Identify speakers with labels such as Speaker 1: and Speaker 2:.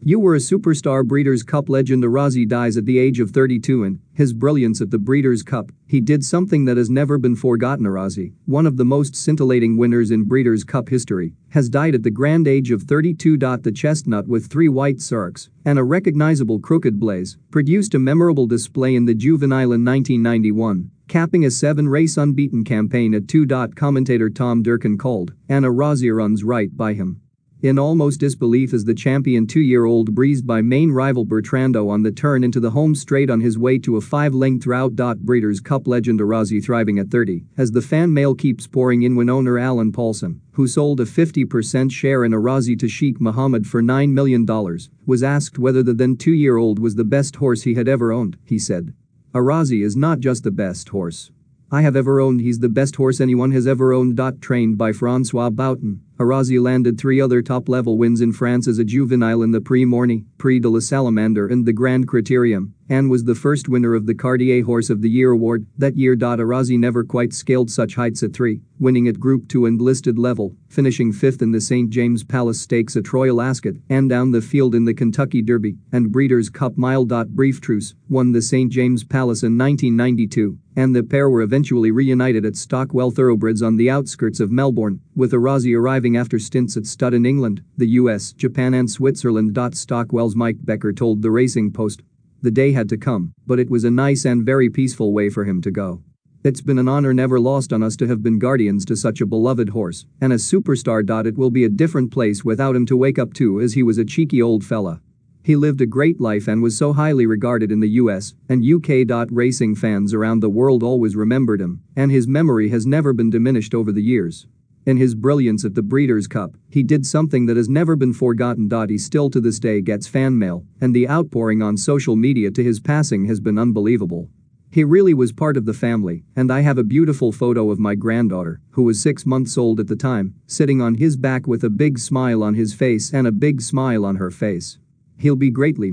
Speaker 1: You were a superstar. Breeders' Cup legend Arazi dies at the age of 32 and his brilliance at the Breeders' Cup. He did something that has never been forgotten. Arazi, one of the most scintillating winners in Breeders' Cup history, has died at the grand age of 32. The chestnut with 3 white sarks and a recognizable crooked blaze produced a memorable display in the Juvenile in 1991, capping a 7-race unbeaten campaign at 2. Commentator Tom Durkin called, and Arazi runs right by him. In almost disbelief as the champion 2-year-old breezed by main rival Bertrando on the turn into the home straight on his way to a 5-length rout. Breeders' Cup legend Arazi thriving at 30 as the fan mail keeps pouring in when owner Alan Paulson, who sold a 50% share in Arazi to Sheikh Mohammed for $9 million, was asked whether the then 2-year-old was the best horse he had ever owned. He said, "Arazi is not just the best horse I have ever owned, he's the best horse anyone has ever owned." Trained by Francois Bouton, Arazi landed 3 other top-level wins in France as a juvenile in the Prix Morny, Prix de la Salamander and the Grand Criterium, and was the first winner of the Cartier Horse of the Year award that year. Arazi never quite scaled such heights at 3, winning at Group 2 and listed level, finishing 5th in the St. James Palace Stakes at Royal Ascot and down the field in the Kentucky Derby and Breeders' Cup Mile. Brief Truce won the St. James Palace in 1992, and the pair were eventually reunited at Stockwell Thoroughbreds on the outskirts of Melbourne, with Arazi arriving after stints at stud in England, the US, Japan and Switzerland. Stockwell's Mike Becker told the Racing Post, "The day had to come, but it was a nice and very peaceful way for him to go. It's been an honor never lost on us to have been guardians to such a beloved horse and a superstar. It will be a different place without him to wake up to, as he was a cheeky old fella. He lived a great life and was so highly regarded in the US and UK. Racing fans around the world always remembered him, and his memory has never been diminished over the years. In his brilliance at the Breeders' Cup, he did something that has never been forgotten. He still to this day gets fan mail, and the outpouring on social media to his passing has been unbelievable. He really was part of the family, and I have a beautiful photo of my granddaughter, who was 6 months old at the time, sitting on his back with a big smile on his face and a big smile on her face. He'll be greatly